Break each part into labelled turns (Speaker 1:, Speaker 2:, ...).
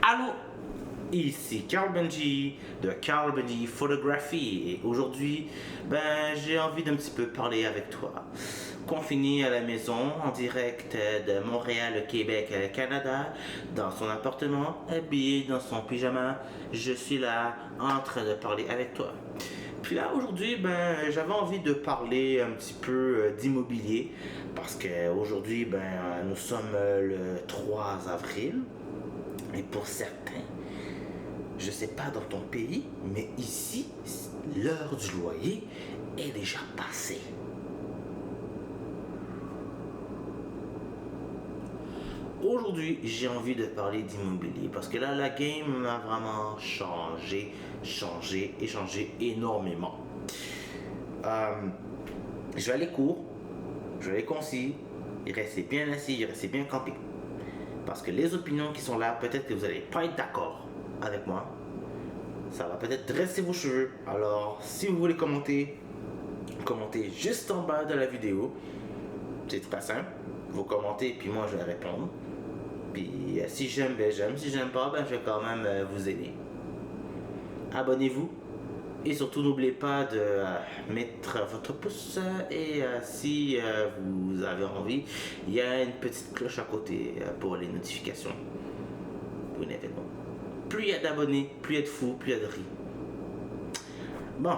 Speaker 1: Allô, ici Carl Benji de Carl Benji Photography et aujourd'hui, j'ai envie d'un petit peu parler avec toi. Confiné à la maison, en direct de Montréal, Québec, Canada, dans son appartement, habillé dans son pyjama, je suis là en train de parler avec toi. Puis là, aujourd'hui, j'avais envie de parler un petit peu d'immobilier parce qu'aujourd'hui, nous sommes le 3 avril. Et pour certains, je sais pas dans ton pays, mais ici, l'heure du loyer est déjà passée. Aujourd'hui, j'ai envie de parler d'immobilier parce que là, la game a vraiment changé énormément. Je vais aller court, je vais aller concis, rester bien assis, rester bien campé. Parce que les opinions qui sont là, peut-être que vous n'allez pas être d'accord avec moi. Ça va peut-être dresser vos cheveux. Alors, si vous voulez commenter, commentez juste en bas de la vidéo. C'est très simple. Vous commentez, puis moi, je vais répondre. Puis, si j'aime, j'aime. Si j'aime pas, je vais quand même vous aider. Abonnez-vous. Et surtout, n'oubliez pas de mettre votre pouce. Et si vous avez envie, il y a une petite cloche à côté pour les notifications. Pour un événement. Plus il y a d'abonnés, plus il y a de fous, plus il y a de riz. Bon,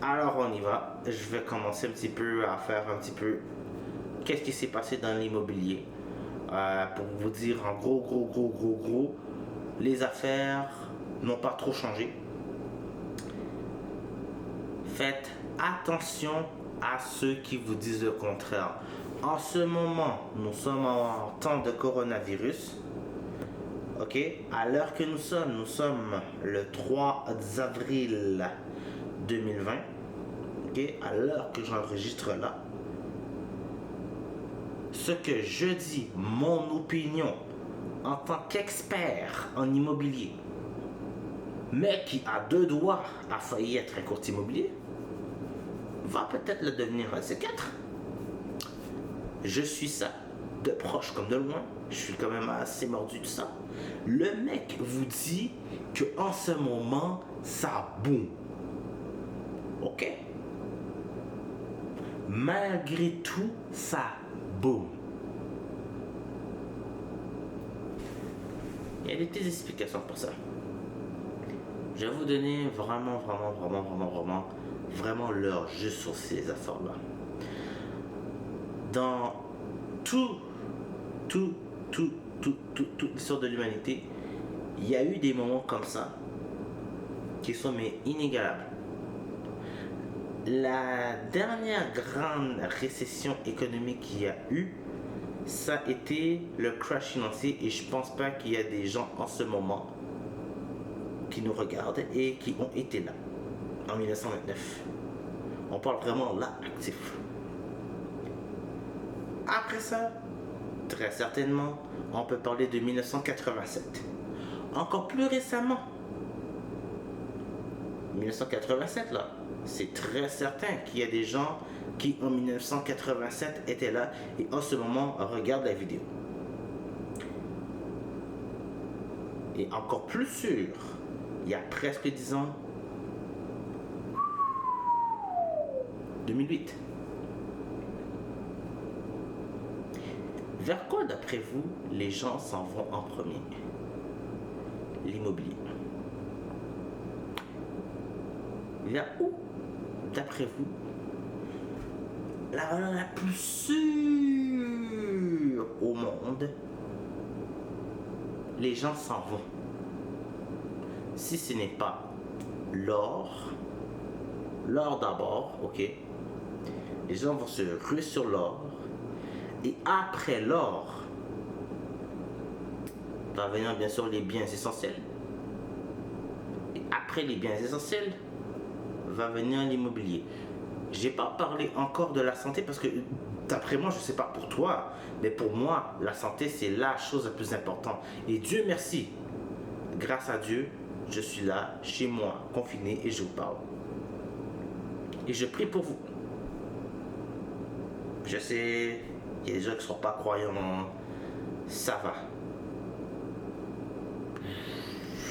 Speaker 1: alors on y va. Je vais commencer un petit peu à faire un petit peu qu'est-ce qui s'est passé dans l'immobilier. Pour vous dire en gros, les affaires n'ont pas trop changé. Faites attention à ceux qui vous disent le contraire. En ce moment, nous sommes en temps de coronavirus. Ok, à l'heure que nous sommes le 3 avril 2020. Ok, à l'heure que j'enregistre là. Ce que je dis, mon opinion, en tant qu'expert en immobilier, mais qui a deux doigts a failli être un courtier immobilier, va peut-être le devenir un C4. Je suis ça, de proche comme de loin. Je suis quand même assez mordu de ça. Le mec vous dit que en ce moment, ça boom. Ok? Malgré tout, ça boom. Il y a des petites explications pour ça. Je vais vous donner vraiment l'heure juste sur ces affaires-là. Dans toute l'histoire de l'humanité, il y a eu des moments comme ça qui sont inégalables. La dernière grande récession économique qu'il y a eu, ça a été le crash financier et je pense pas qu'il y a des gens en ce moment qui nous regardent et qui ont été là en 1929. On parle vraiment là actif. Après ça, très certainement, on peut parler de 1987. Encore plus récemment, 1987 là, c'est très certain qu'il y a des gens qui en 1987 étaient là et en ce moment regardent la vidéo. Et encore plus sûr, il y a presque 10 ans, 2008. Vers quoi, d'après vous, les gens s'en vont en premier? L'immobilier. Vers où, d'après vous, la valeur la plus sûre au monde, les gens s'en vont? Si ce n'est pas l'or d'abord, ok? Les gens vont se ruer sur l'or. Et après l'or, va venir bien sûr les biens essentiels. Et après les biens essentiels, va venir l'immobilier. J'ai pas parlé encore de la santé parce que d'après moi, je sais pas pour toi, mais pour moi, la santé c'est la chose la plus importante. Et Dieu merci, grâce à Dieu, je suis là, chez moi, confiné et je vous parle. Et je prie pour vous. Je sais, il y a des gens qui ne sont pas croyants, ça va.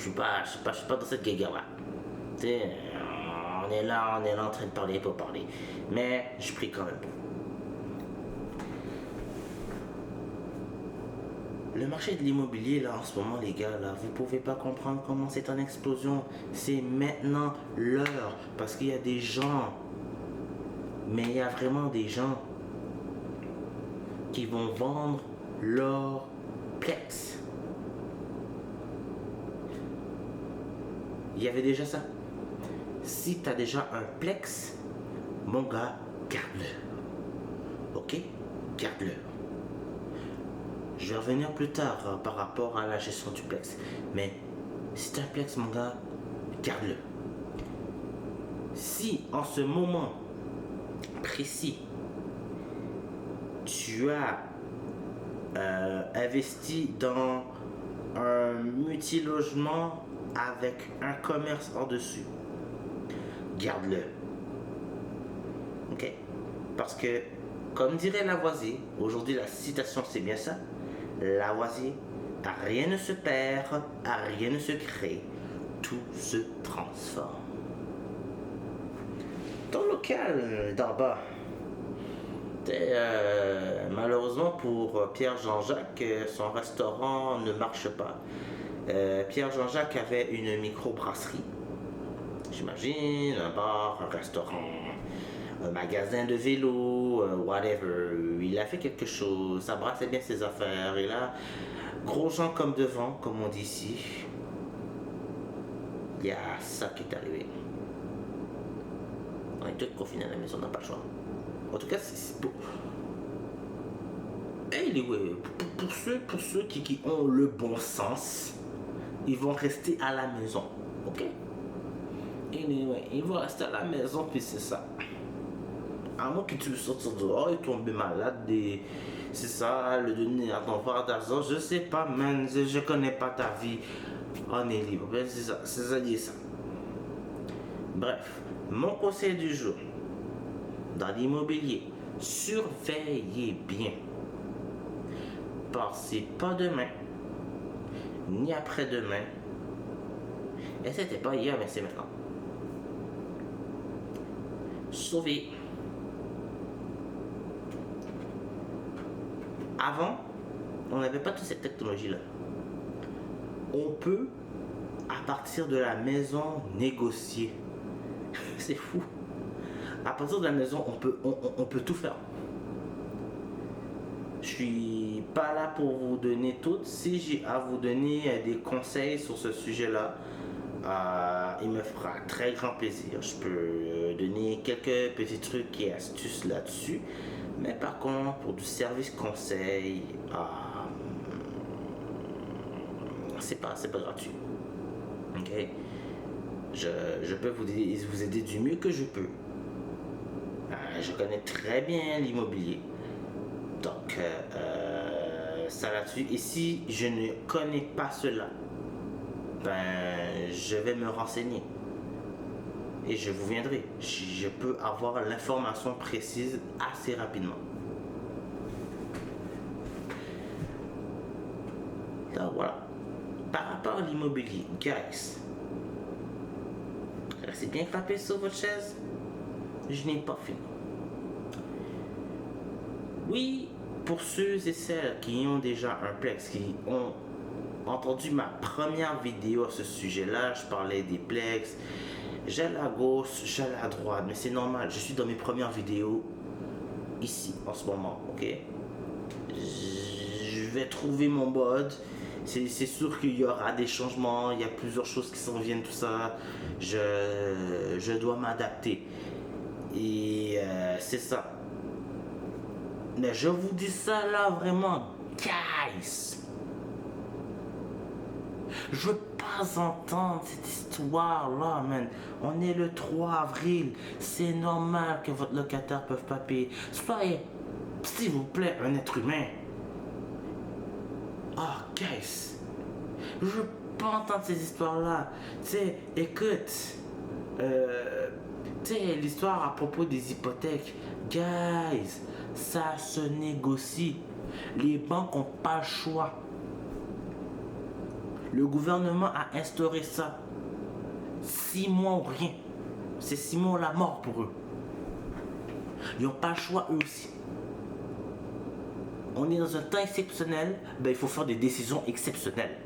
Speaker 1: je suis pas dans cette guéguerre-là. Tu sais, on est là en train de parler pour parler. Mais je prie quand même. Le marché de l'immobilier, là, en ce moment, les gars, là, vous pouvez pas comprendre comment c'est en explosion. C'est maintenant l'heure. Parce qu'il y a des gens, mais il y a vraiment des gens qui vont vendre leur plex. Il y avait déjà ça. Si tu as déjà un plex, mon gars, garde-le. Ok? Garde-le. Je vais revenir plus tard par rapport à la gestion du plex. Mais si tu as un plex, mon gars, garde-le. Si en ce moment précis, tu as investi dans un multilogement avec un commerce en dessus, garde-le. Ok? Parce que, comme dirait Lavoisier, aujourd'hui la citation c'est bien ça, Lavoisier, rien ne se perd, rien ne se crée, tout se transforme. Ton local d'en bas, malheureusement pour Pierre Jean-Jacques, son restaurant ne marche pas. Pierre Jean-Jacques avait une microbrasserie, j'imagine, un bar, un restaurant, un magasin de vélo, whatever. Il a fait quelque chose, ça brassait bien ses affaires. Et là, gros gens comme devant, comme on dit ici, il y a ça qui est arrivé. On est tous confinés à la maison, on n'a pas le choix. En tout cas, c'est pour... Anyway, pour ceux qui ont le bon sens, ils vont rester à la maison, ok? Anyway, ils vont rester à la maison, puis c'est ça. À moins que tu le sortes dehors et tomber malade, c'est ça, le donner à ton frère d'argent, je sais pas, man, je connais pas ta vie. On est libre, ben, c'est ça, dit ça. Bref, mon conseil du jour, dans l'immobilier, surveillez bien. Pensez pas demain, ni après-demain. Et c'était pas hier, mais c'est maintenant. Sauvez. Avant, on n'avait pas toute cette technologie-là. On peut, à partir de la maison, négocier. C'est fou. À partir de la maison, on peut tout faire. Je suis pas là pour vous donner tout. Si j'ai à vous donner des conseils sur ce sujet-là, il me fera très grand plaisir. Je peux donner quelques petits trucs et astuces là-dessus. Mais par contre, pour du service conseil, c'est pas gratuit. Ok? Je peux vous aider du mieux que je peux. Je connais très bien l'immobilier. Donc, ça là-dessus. Et si je ne connais pas cela, ben, je vais me renseigner. Et je vous viendrai. Je peux avoir l'information précise assez rapidement. Donc voilà. Par rapport à l'immobilier, guys, restez bien frappé sur votre chaise. Je n'ai pas fini. Oui, pour ceux et celles qui ont déjà un plex, qui ont entendu ma première vidéo à ce sujet-là, je parlais des plex. J'allais à gauche, j'allais à droite, mais c'est normal, je suis dans mes premières vidéos ici en ce moment, ok? Je vais trouver mon mode, c'est sûr qu'il y aura des changements, il y a plusieurs choses qui s'en viennent, tout ça, je dois m'adapter. Et c'est ça. Mais je vous dis ça là vraiment, guys! Je veux pas entendre cette histoire-là, man. On est le 3 avril. C'est normal que votre locataire ne peut pas payer. Soyez, s'il vous plaît, un être humain. Oh, guys. Je veux pas entendre ces histoires-là. Tu sais, écoute. Tu sais, l'histoire à propos des hypothèques. Guys, ça se négocie. Les banques n'ont pas le choix. Le gouvernement a instauré ça. 6 mois ou rien. C'est 6 mois la mort pour eux. Ils n'ont pas le choix eux aussi. On est dans un temps exceptionnel, ben il faut faire des décisions exceptionnelles.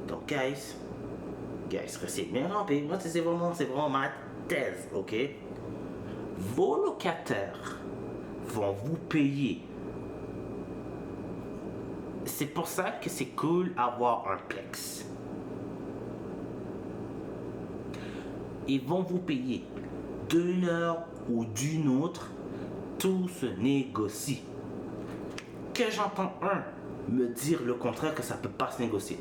Speaker 1: Donc guys, restez bien rampés. Moi c'est vraiment ma thèse, ok? Vos locataires vont vous payer. C'est pour ça que c'est cool avoir un plex. Ils vont vous payer d'une heure ou d'une autre, tout se négocie. Que j'entends un me dire le contraire, que ça peut pas se négocier.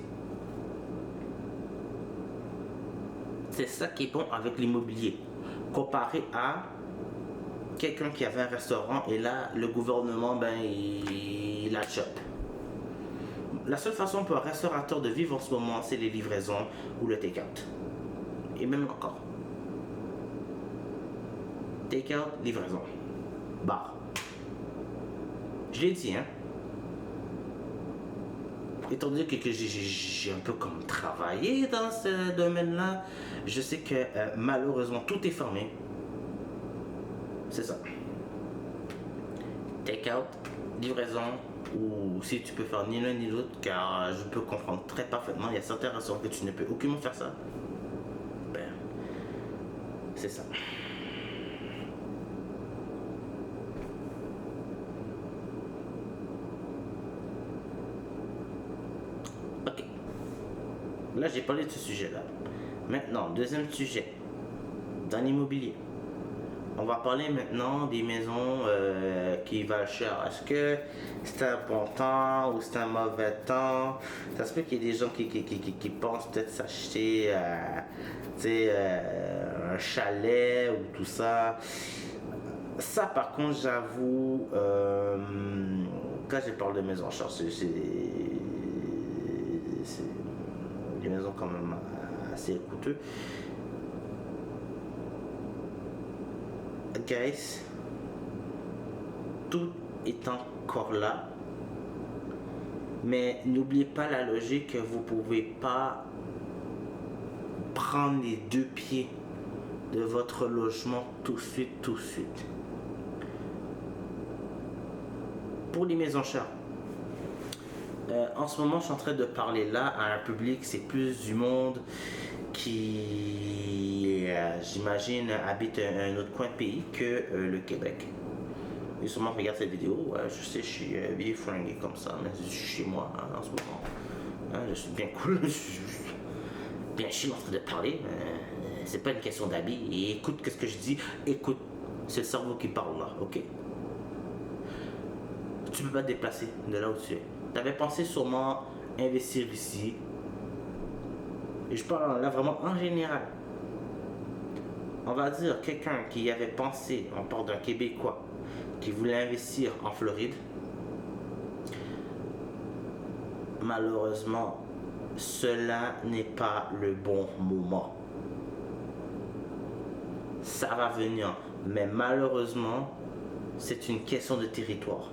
Speaker 1: C'est ça qui est bon avec l'immobilier, comparé à quelqu'un qui avait un restaurant et là le gouvernement il la chope. La seule façon pour un restaurateur de vivre en ce moment, c'est les livraisons ou le take-out. Et même encore. Take-out, livraison. Bar. Je l'ai dit, hein. Étant donné que j'ai un peu comme travaillé dans ce domaine-là, je sais que malheureusement tout est fermé. C'est ça. Take-out, livraison, ou si tu peux faire ni l'un ni l'autre, car je peux comprendre très parfaitement, il y a certains restaurants que tu ne peux aucunement faire ça. Ben, c'est ça. Ok. Là, j'ai parlé de ce sujet-là. Maintenant, deuxième sujet. Dans l'immobilier. On va parler maintenant des maisons qui valent cher. Est-ce que c'est un bon temps ou c'est un mauvais temps? Ça se peut qu'il y ait des gens qui pensent peut-être s'acheter un chalet ou tout ça. Ça, par contre, j'avoue, quand je parle de maisons chères, c'est des maisons quand même assez coûteuses. Guys, tout est encore là, mais n'oubliez pas la logique que vous pouvez pas prendre les deux pieds de votre logement tout de suite. Pour les maisons chères, en ce moment je suis en train de parler là à un public, c'est plus du monde qui, j'imagine, habite un autre coin de pays que le Québec. Et sûrement regarde cette vidéo, je sais, je suis bien fringué comme ça, mais je suis chez moi en ce moment. Je suis bien cool, je suis bien chill en train de parler. C'est pas une question d'habit. Et écoute, qu'est-ce que je dis? Écoute, c'est le cerveau qui parle là, ok? Tu peux pas te déplacer de là où tu es. Tu avais pensé sûrement investir ici. Et je parle là vraiment en général. On va dire quelqu'un qui avait pensé, on parle d'un Québécois, qui voulait investir en Floride. Malheureusement, cela n'est pas le bon moment. Ça va venir, mais malheureusement, c'est une question de territoire.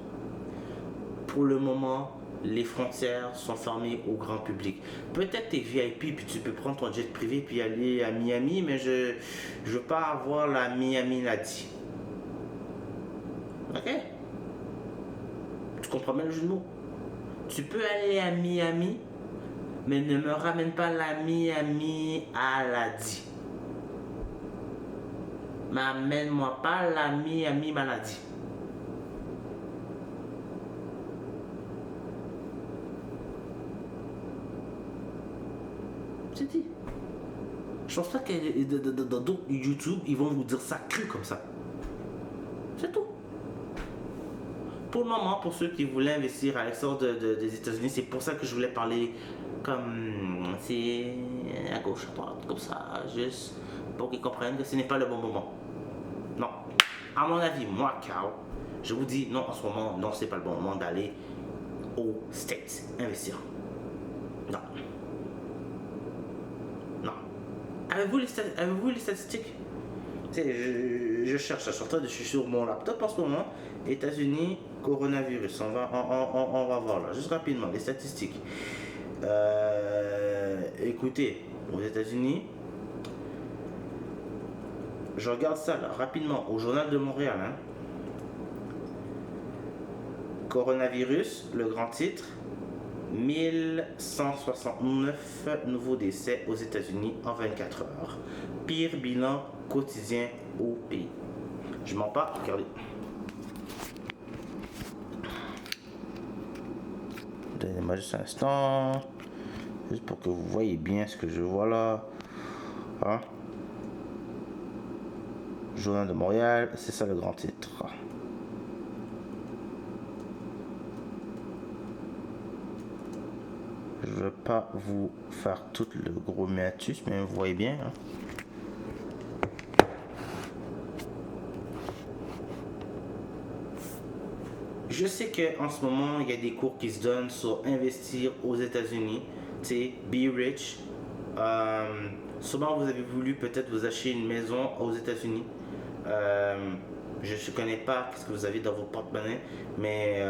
Speaker 1: Pour le moment, les frontières sont fermées au grand public. Peut-être t'es VIP puis tu peux prendre ton jet privé puis aller à Miami, mais je veux pas avoir la Miami Ladi. Ok? Tu comprends bien le jeu de mots? Tu peux aller à Miami, mais ne me ramène pas la Miami Ladi. M'amène-moi pas la Miami Maladie. C'est dit. Je pense pas que dans d'autres YouTube, ils vont vous dire ça cru comme ça. C'est tout. Pour le moment, pour ceux qui voulaient investir à l'extérieur des États-Unis, c'est pour ça que je voulais parler comme c'est à gauche, à droite, comme ça, juste pour qu'ils comprennent que ce n'est pas le bon moment. Non. À mon avis, moi, Carl, je vous dis non en ce moment, non, c'est pas le bon moment d'aller aux States investir. Non. Non. Avez-vous les statistiques? Je cherche, je suis sur mon laptop en ce moment. États-Unis, coronavirus. On va voir là, juste rapidement, les statistiques. Écoutez, aux États-Unis, je regarde ça là, rapidement au Journal de Montréal. Hein. Coronavirus, le grand titre, 1169 nouveaux décès aux États-Unis en 24 heures. Pire bilan quotidien au pays. Je mens pas, regardez. Donnez-moi juste un instant. Juste pour que vous voyez bien ce que je vois là. Hein? Journal de Montréal, c'est ça le grand titre. Je ne veux pas vous faire tout le gros méatus, mais vous voyez bien. Hein? Je sais qu'en ce moment, il y a des cours qui se donnent sur investir aux États-Unis. Tu sais, be rich. Souvent, vous avez voulu peut-être vous acheter une maison aux États-Unis. Je ne connais pas ce que vous avez dans vos porte-monnaies, mais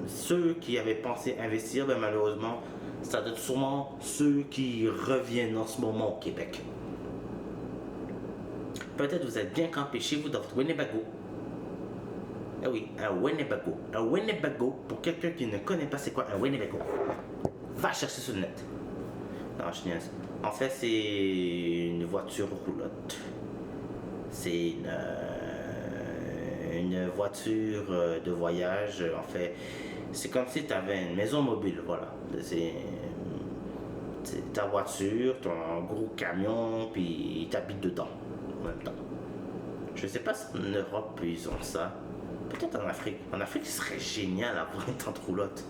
Speaker 1: ceux qui avaient pensé investir, ben, malheureusement, ça doit être sûrement ceux qui reviennent en ce moment au Québec. Peut-être vous êtes bien campé chez vous dans votre Winnebago. Ah oui, un Winnebago. Un Winnebago, pour quelqu'un qui ne connaît pas c'est quoi un Winnebago, va chercher sur le net. Non, je niaise. En fait, c'est une voiture roulotte. C'est une voiture de voyage. En fait, c'est comme si tu avais une maison mobile, voilà. C'est ta voiture, ton gros camion, puis tu habites dedans en même temps. Je sais pas si en Europe ils ont ça. Peut-être en Afrique. En Afrique, ce serait génial d'avoir une tente roulotte.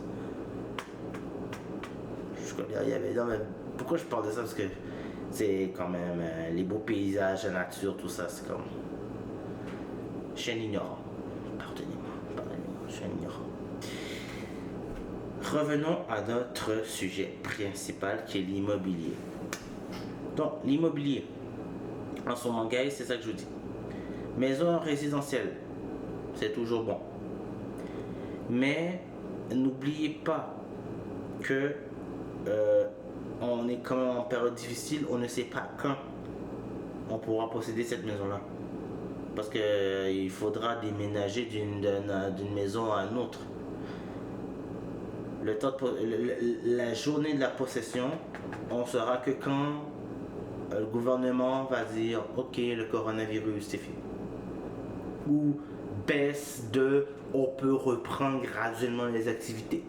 Speaker 1: Je connais rien, mais non, mais pourquoi je parle de ça? Parce que c'est quand même les beaux paysages, la nature, tout ça, c'est comme. Je suis un ignorant. Pardonnez-moi, je suis un ignorant. Revenons à notre sujet principal qui est l'immobilier. Donc, l'immobilier, en ce moment, guys, c'est ça que je vous dis. Maison résidentielle, c'est toujours bon. Mais n'oubliez pas que on est quand même en période difficile, on ne sait pas quand on pourra posséder cette maison-là. Parce qu'il faudra déménager d'une maison à une autre. La journée de la possession, on saura que quand le gouvernement va dire ok, le coronavirus c'est fini. Ou baisse de on peut reprendre graduellement les activités.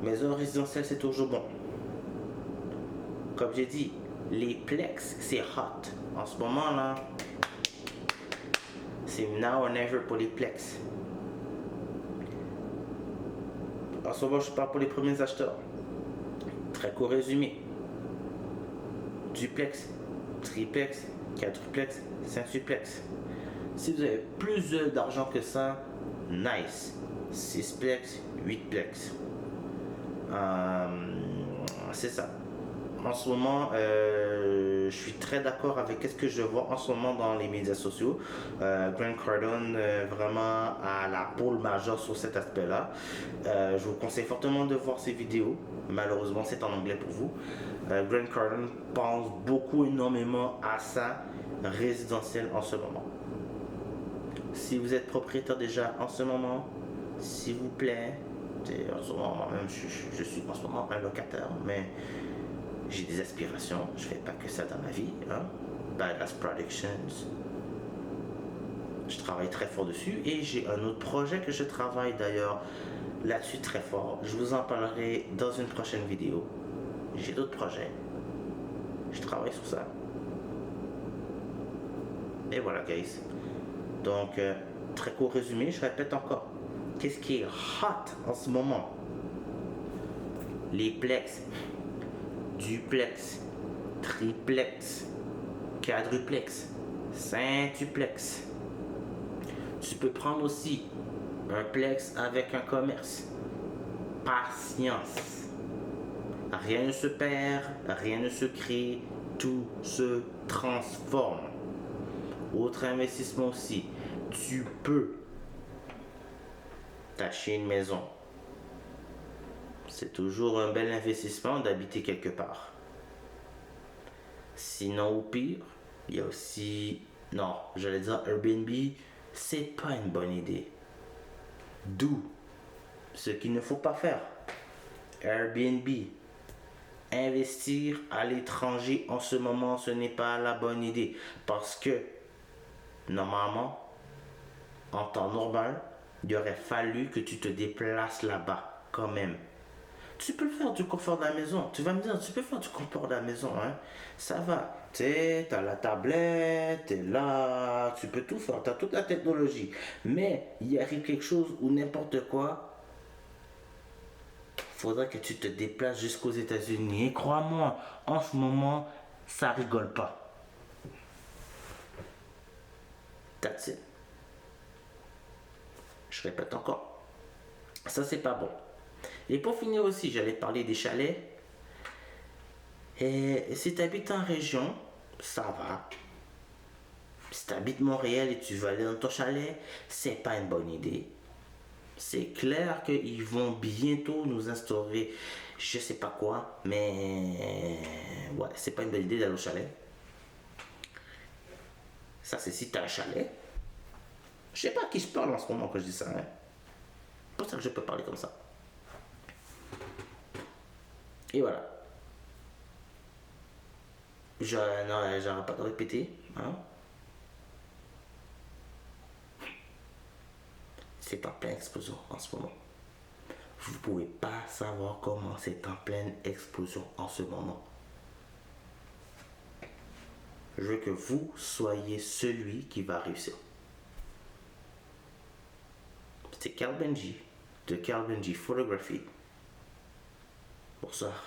Speaker 1: Maison résidentielle, c'est toujours bon. Comme j'ai dit, les plex, c'est hot. En ce moment là, c'est now or never pour les plex. En ce moment, je parle pour les premiers acheteurs. Très court résumé. Duplex, triplex, quadruplex, cinquuplex. Si vous avez plus d'argent que ça, nice. 6plex, 8plex. C'est ça. En ce moment, je suis très d'accord avec ce que je vois en ce moment dans les médias sociaux. Grant Cardone vraiment à la pôle majeure sur cet aspect-là. Je vous conseille fortement de voir ses vidéos. Malheureusement, c'est en anglais pour vous. Grant Cardone pense énormément à sa résidentielle en ce moment. Si vous êtes propriétaire déjà en ce moment, s'il vous plaît, en ce moment même, je suis en ce moment un locataire, mais j'ai des aspirations, je fais pas que ça dans ma vie, hein. Badass Productions. Je travaille très fort dessus et j'ai un autre projet que je travaille d'ailleurs là-dessus très fort. Je vous en parlerai dans une prochaine vidéo. J'ai d'autres projets. Je travaille sur ça. Et voilà, guys. Donc, très court résumé, je répète encore. Qu'est-ce qui est hot en ce moment? Les plex, duplex, triplex, quadruplex, cinquuplex. Tu peux prendre aussi un plex avec un commerce. Patience. Rien ne se perd, rien ne se crée, tout se transforme. Autre investissement aussi, tu peux t'acheter une maison. C'est toujours un bel investissement d'habiter quelque part. Sinon, au pire, il y a aussi... Non, j'allais dire Airbnb, c'est pas une bonne idée. D'où ce qu'il ne faut pas faire. Airbnb. Investir à l'étranger en ce moment, ce n'est pas la bonne idée. Parce que, normalement, en temps normal, il aurait fallu que tu te déplaces là-bas, quand même. Tu peux le faire du confort de la maison. Tu vas me dire, tu peux faire du confort de la maison, hein. Ça va. Tu sais, t'as la tablette, t'es là, tu peux tout faire, t'as toute la technologie. Mais il arrive quelque chose ou n'importe quoi, faudra que tu te déplaces jusqu'aux États-Unis. Et crois-moi, en ce moment, ça rigole pas. That's it. Je répète encore. Ça, c'est pas bon. Et pour finir aussi, j'allais parler des chalets. Et si tu habites en région, ça va. Si tu habites Montréal et tu veux aller dans ton chalet, c'est pas une bonne idée. C'est clair qu'ils vont bientôt nous instaurer je sais pas quoi, mais ouais, c'est pas une bonne idée d'aller au chalet. Ça, c'est si tu as un chalet. Je sais pas à qui je parle en ce moment quand je dis ça, hein. C'est pour ça que je peux parler comme ça. Et voilà. Non, j'arrête pas de répéter, hein. C'est en pleine explosion en ce moment. Vous ne pouvez pas savoir comment c'est en pleine explosion en ce moment. Je veux que vous soyez celui qui va réussir. C'est Carl Benji de Carl Benji Photography. Bonsoir.